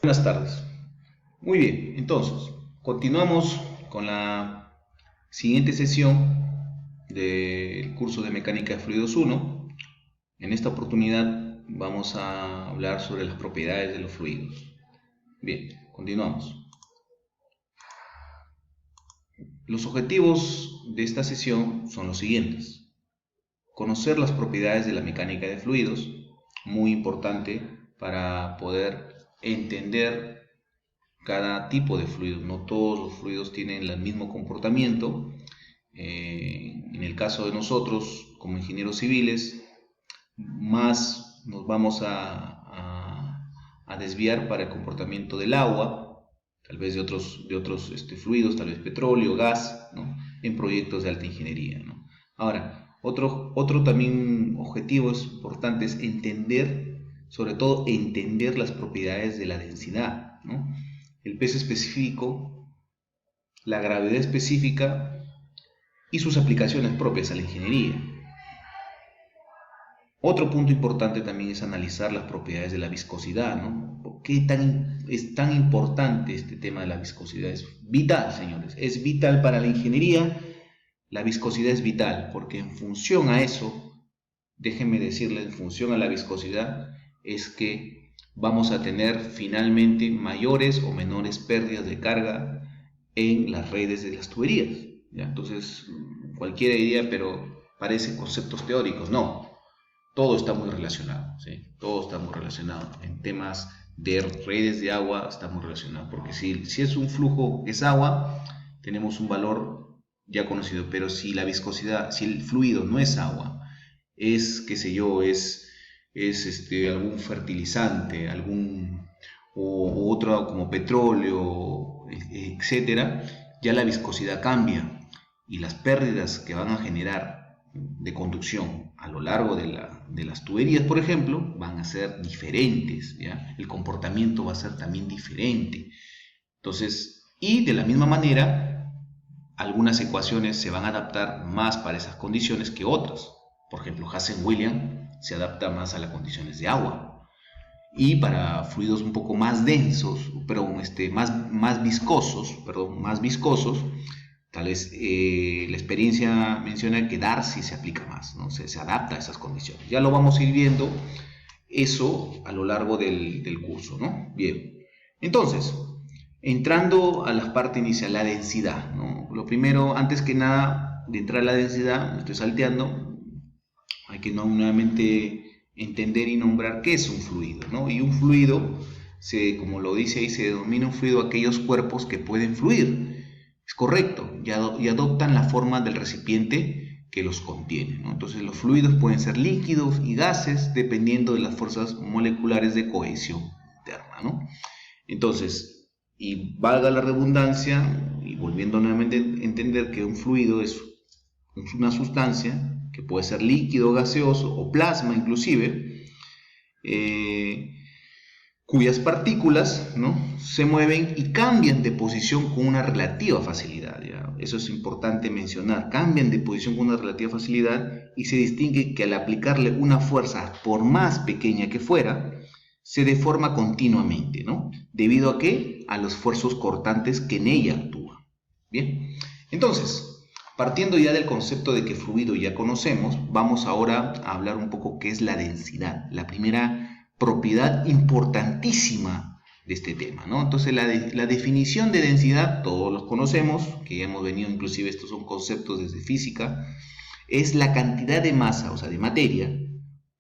Buenas tardes. Muy bien, entonces, continuamos con la siguiente sesión del curso de Mecánica de Fluidos 1. En esta oportunidad vamos a hablar sobre las propiedades de los fluidos. Bien, continuamos. Los objetivos de esta sesión son los siguientes. Conocer las propiedades de la mecánica de fluidos, muy importante para poder entender cada tipo de fluido. No todos los fluidos tienen el mismo comportamiento. En el caso de nosotros, como ingenieros civiles, más nos vamos a desviar para el comportamiento del agua, tal vez de otros fluidos, tal vez petróleo, gas, ¿no? En proyectos de alta ingeniería, ¿no? Ahora, otro también objetivo importante es entender, sobre todo entender las propiedades de la densidad, ¿no? El peso específico, la gravedad específica y sus aplicaciones propias a la ingeniería. Otro punto importante también es analizar las propiedades de la viscosidad, ¿no? ¿Por qué es tan importante este tema de la viscosidad? Es vital, señores, es vital para la ingeniería. La viscosidad es vital porque en función a eso, déjenme decirles, en función a la viscosidad, es que vamos a tener finalmente mayores o menores pérdidas de carga en las redes de las tuberías, ¿ya? Entonces, cualquiera diría, pero parecen conceptos teóricos. No, todo está muy relacionado, ¿sí? Todo está muy relacionado. En temas de redes de agua está muy relacionado, porque si es un flujo, es agua, tenemos un valor ya conocido, pero si la viscosidad, si el fluido no es agua, es, qué sé yo, algún fertilizante, o otro como petróleo, etcétera, ya la viscosidad cambia y las pérdidas que van a generar de conducción a lo largo de las tuberías, por ejemplo, van a ser diferentes, ¿ya? El comportamiento va a ser también diferente. Entonces, y de la misma manera, algunas ecuaciones se van a adaptar más para esas condiciones que otras. Por ejemplo, Hazen-Williams se adapta más a las condiciones de agua. Y para fluidos un poco más densos, pero más viscosos, tal vez la experiencia menciona que Darcy se aplica más, ¿no? Se adapta a esas condiciones. Ya lo vamos a ir viendo eso a lo largo del curso, ¿no? Bien, entonces, entrando a la parte inicial, la densidad, ¿no? Lo primero, antes que nada, de entrar a la densidad, me estoy salteando, hay que nuevamente entender y nombrar qué es un fluido, ¿no? Y un fluido, como lo dice ahí, se denomina un fluido aquellos cuerpos que pueden fluir. Es correcto, y adoptan la forma del recipiente que los contiene, ¿no? Entonces los fluidos pueden ser líquidos y gases dependiendo de las fuerzas moleculares de cohesión interna, ¿no? Entonces, y valga la redundancia, y volviendo nuevamente a entender que un fluido es una sustancia que puede ser líquido, gaseoso o plasma inclusive, eh, cuyas partículas, ¿no?, se mueven y cambian de posición con una relativa facilidad, ¿ya? Eso es importante mencionar, cambian de posición con una relativa facilidad y se distingue que al aplicarle una fuerza, por más pequeña que fuera, se deforma continuamente, ¿no? ¿Debido a qué? A los esfuerzos cortantes que en ella actúan. Bien, entonces, partiendo ya del concepto de que fluido ya conocemos, vamos ahora a hablar un poco qué es la densidad, la primera propiedad importantísima de este tema, ¿no? Entonces, la definición de densidad, todos los conocemos, que ya hemos venido, inclusive estos son conceptos desde física, es la cantidad de masa, o sea, de materia,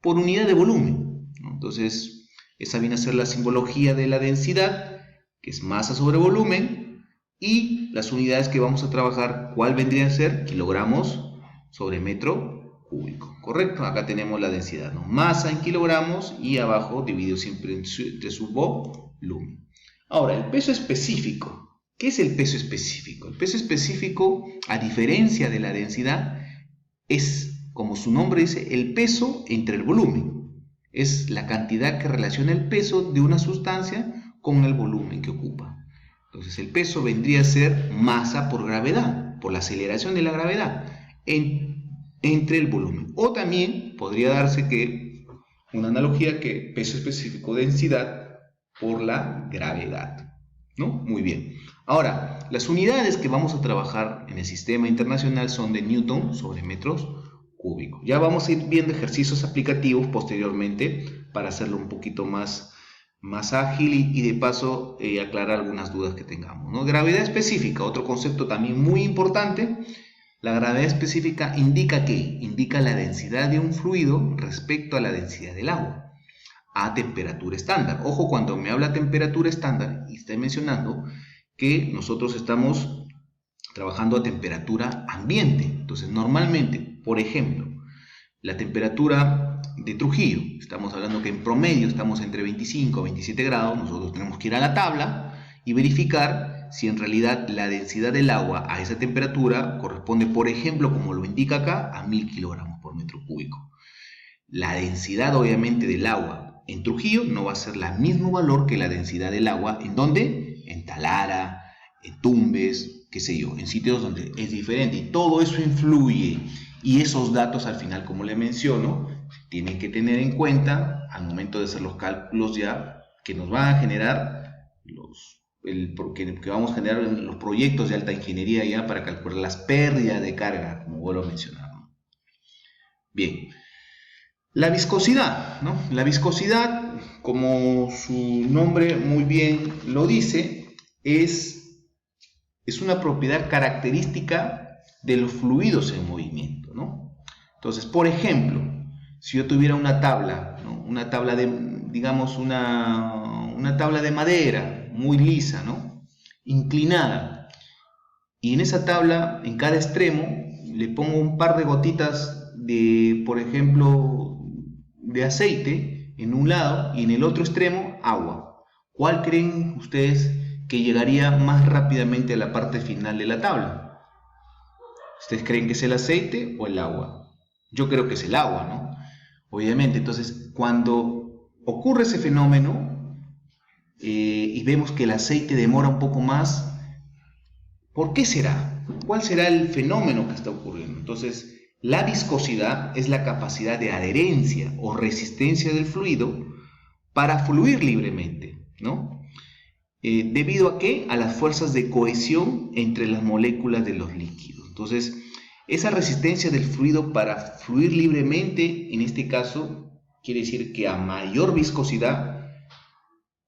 por unidad de volumen, ¿no? Entonces, esa viene a ser la simbología de la densidad, que es masa sobre volumen, y las unidades que vamos a trabajar, ¿cuál vendría a ser? Kilogramos sobre metro cúbico, ¿correcto? Acá tenemos la densidad, ¿no? Masa en kilogramos y abajo dividido siempre entre su volumen. Ahora, el peso específico. ¿Qué es el peso específico? El peso específico, a diferencia de la densidad, es, como su nombre dice, el peso entre el volumen. Es la cantidad que relaciona el peso de una sustancia con el volumen que ocupa. Entonces el peso vendría a ser masa por gravedad, por la aceleración de la gravedad entre el volumen. O también podría darse que una analogía que peso específico densidad por la gravedad, ¿no? Muy bien. Ahora, las unidades que vamos a trabajar en el sistema internacional son de Newton sobre metros cúbicos. Ya vamos a ir viendo ejercicios aplicativos posteriormente para hacerlo un poquito más ágil y de paso aclarar algunas dudas que tengamos, ¿no? Gravedad específica, otro concepto también muy importante. La gravedad específica indica ¿qué? Indica la densidad de un fluido respecto a la densidad del agua a temperatura estándar. Ojo, cuando me habla temperatura estándar, y estoy mencionando que nosotros estamos trabajando a temperatura ambiente. Entonces, normalmente, por ejemplo, la temperatura de Trujillo, estamos hablando que en promedio estamos entre 25 y 27 grados, nosotros tenemos que ir a la tabla y verificar si en realidad la densidad del agua a esa temperatura corresponde, por ejemplo, como lo indica acá, a 1000 kilogramos por metro cúbico. La densidad, obviamente, del agua en Trujillo no va a ser el mismo valor que la densidad del agua, ¿en dónde? En Talara, en Tumbes, qué sé yo, en sitios donde es diferente. Y todo eso influye. Y esos datos, al final, como le menciono, tienen que tener en cuenta al momento de hacer los cálculos ya que nos van a generar que vamos a generar los proyectos de alta ingeniería ya para calcular las pérdidas de carga, como vuelvo a mencionar, ¿no? Bien. La viscosidad, ¿no? La viscosidad, como su nombre muy bien lo dice, es una propiedad característica de los fluidos en movimiento, ¿no? Entonces, por ejemplo, si yo tuviera una tabla, ¿no? Una tabla de, digamos, una tabla de madera muy lisa, ¿no? Inclinada, y en esa tabla, en cada extremo, le pongo un par de gotitas de, por ejemplo, de aceite en un lado y en el otro extremo agua. ¿Cuál creen ustedes que llegaría más rápidamente a la parte final de la tabla? ¿Ustedes creen que es el aceite o el agua? Yo creo que es el agua, ¿no? Obviamente, entonces cuando ocurre ese fenómeno y vemos que el aceite demora un poco más, ¿por qué será? ¿Cuál será el fenómeno que está ocurriendo? Entonces, la viscosidad es la capacidad de adherencia o resistencia del fluido para fluir libremente, ¿no? ¿Debido a qué? A las fuerzas de cohesión entre las moléculas de los líquidos. Entonces, esa resistencia del fluido para fluir libremente, en este caso, quiere decir que a mayor viscosidad,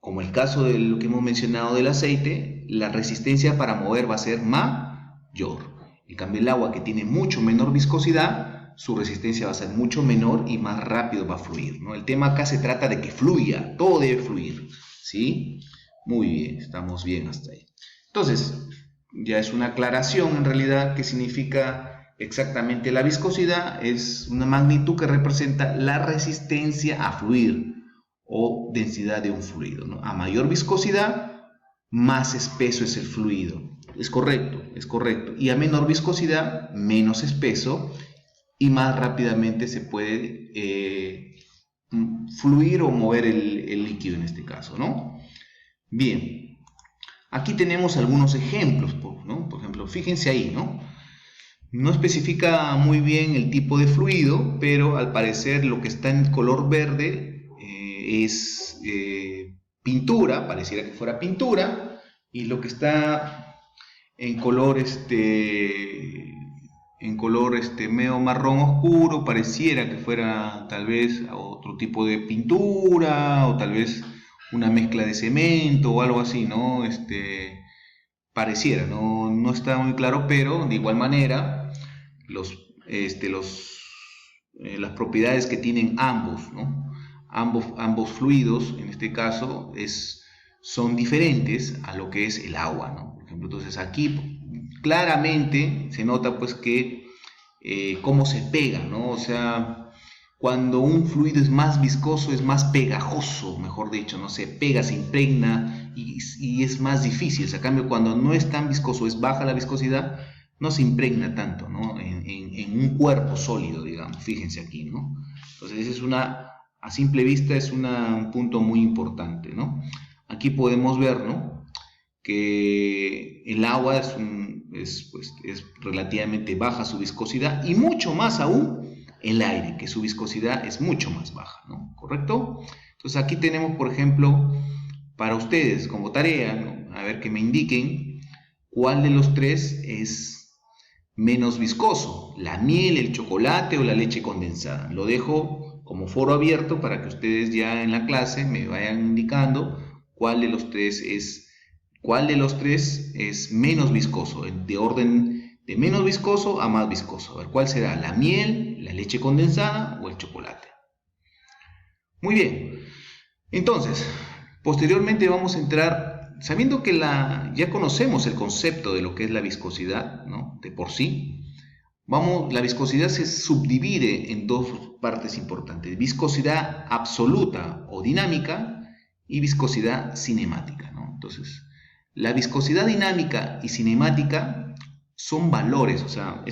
como el caso de lo que hemos mencionado del aceite, la resistencia para mover va a ser mayor. En cambio, el agua, que tiene mucho menor viscosidad, su resistencia va a ser mucho menor y más rápido va a fluir, ¿no? El tema acá se trata de que fluya, todo debe fluir, ¿sí? Muy bien, estamos bien hasta ahí. Entonces, ya es una aclaración en realidad qué significa exactamente la viscosidad. Es una magnitud que representa la resistencia a fluir o densidad de un fluido, ¿no? A mayor viscosidad, más espeso es el fluido. Es correcto. Y a menor viscosidad, menos espeso y más rápidamente se puede fluir o mover el líquido en este caso, ¿no? Bien, aquí tenemos algunos ejemplos, ¿no? Por ejemplo, fíjense ahí, ¿no? No especifica muy bien el tipo de fluido, pero al parecer lo que está en color verde es pintura, pareciera que fuera pintura, y lo que está en color medio marrón oscuro pareciera que fuera tal vez otro tipo de pintura o tal vez una mezcla de cemento o algo así, ¿no? Pareciera, no está muy claro, pero de igual manera las propiedades que tienen ambos, ¿no? Ambos fluidos, en este caso, son diferentes a lo que es el agua, ¿no? Por ejemplo, entonces aquí claramente se nota pues que cómo se pega, ¿no? O sea, cuando un fluido es más viscoso, es más pegajoso, mejor dicho, ¿no? Se pega, se impregna y es más difícil. O sea, a cambio, cuando no es tan viscoso, es baja la viscosidad, no se impregna tanto, ¿no? En un cuerpo sólido, digamos, fíjense aquí, ¿no? Entonces, a simple vista es un punto muy importante, ¿no? Aquí podemos ver, ¿no? Que el agua es relativamente baja su viscosidad y mucho más aún el aire, que su viscosidad es mucho más baja, ¿no? ¿Correcto? Entonces aquí tenemos, por ejemplo, para ustedes como tarea, ¿no? A ver que me indiquen cuál de los tres es menos viscoso, la miel, el chocolate o la leche condensada. Lo dejo como foro abierto para que ustedes ya en la clase me vayan indicando cuál de los tres es menos viscoso, de orden de menos viscoso a más viscoso. A ver, ¿cuál será? ¿La miel, la leche condensada o el chocolate? Muy bien. Entonces, posteriormente vamos a entrar, sabiendo que ya conocemos el concepto de lo que es la viscosidad, ¿no? De por sí. La viscosidad se subdivide en dos partes importantes: viscosidad absoluta o dinámica y viscosidad cinemática, ¿no? Entonces, la viscosidad dinámica y cinemática son valores, o sea,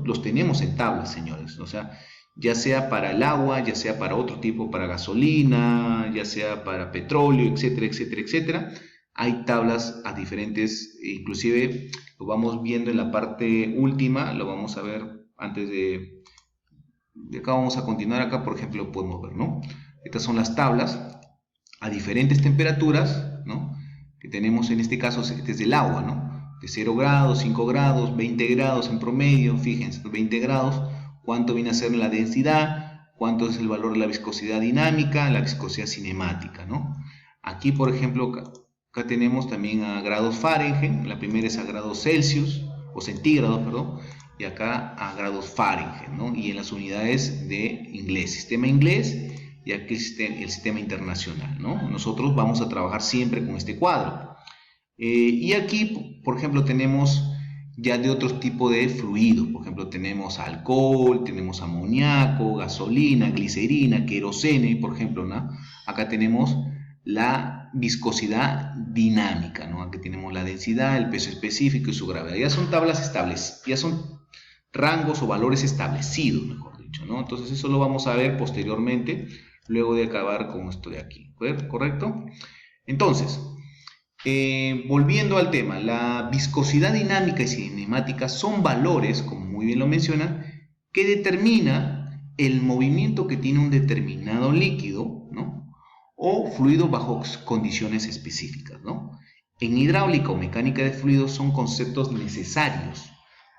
los tenemos en tablas, señores, o sea, ya sea para el agua, ya sea para otro tipo, para gasolina, ya sea para petróleo, etcétera, etcétera, etcétera. Hay tablas a diferentes, inclusive lo vamos viendo en la parte última, lo vamos a ver antes de acá, vamos a continuar acá, por ejemplo, lo podemos ver, ¿no? Estas son las tablas a diferentes temperaturas, ¿no? Que tenemos en este caso, este es del agua, ¿no? De 0 grados, 5 grados, 20 grados en promedio, fíjense, 20 grados, cuánto viene a ser la densidad, cuánto es el valor de la viscosidad dinámica, la viscosidad cinemática, ¿no? Aquí, por ejemplo, acá tenemos también a grados Fahrenheit, la primera es a grados Celsius, o centígrados, perdón, y acá a grados Fahrenheit, ¿no? Y en las unidades de inglés, sistema inglés, y aquí el sistema internacional, ¿no? Nosotros vamos a trabajar siempre con este cuadro. Y aquí, por ejemplo, tenemos ya de otro tipo de fluidos. Por ejemplo, tenemos alcohol, tenemos amoníaco, gasolina, glicerina, querosene, por ejemplo, ¿no? Acá tenemos la viscosidad dinámica, ¿no? Aquí tenemos la densidad, el peso específico y su gravedad. Ya son tablas establecidas, ya son rangos o valores establecidos, mejor dicho, ¿no? Entonces eso lo vamos a ver posteriormente, luego de acabar con esto de aquí, ¿correcto? Entonces, volviendo al tema, la viscosidad dinámica y cinemática son valores, como muy bien lo mencionan, que determinan el movimiento que tiene un determinado líquido, ¿no? O fluido bajo condiciones específicas, ¿no? En hidráulica o mecánica de fluidos son conceptos necesarios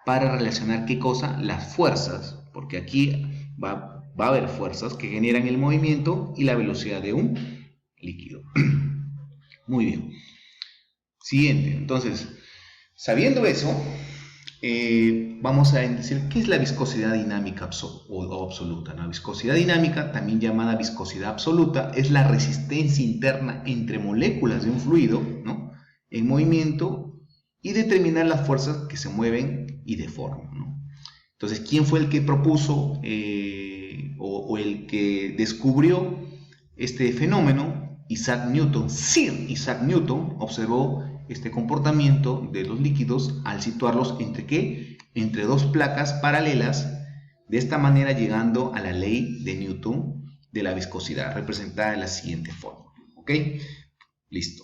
para relacionar ¿qué cosa? Las fuerzas, porque aquí va a haber fuerzas que generan el movimiento y la velocidad de un líquido. Muy bien. Siguiente, entonces, sabiendo eso, vamos a decir qué es la viscosidad dinámica o absoluta, ¿no? La viscosidad dinámica, también llamada viscosidad absoluta, es la resistencia interna entre moléculas de un fluido, ¿no? En movimiento, y determinar las fuerzas que se mueven y deforman, ¿no? Entonces, ¿quién fue el que propuso o el que descubrió este fenómeno? Isaac Newton. Sir Isaac Newton observó este comportamiento de los líquidos al situarlos entre ¿qué? Entre dos placas paralelas, de esta manera llegando a la ley de Newton de la viscosidad, representada de la siguiente forma. ¿Ok? Listo.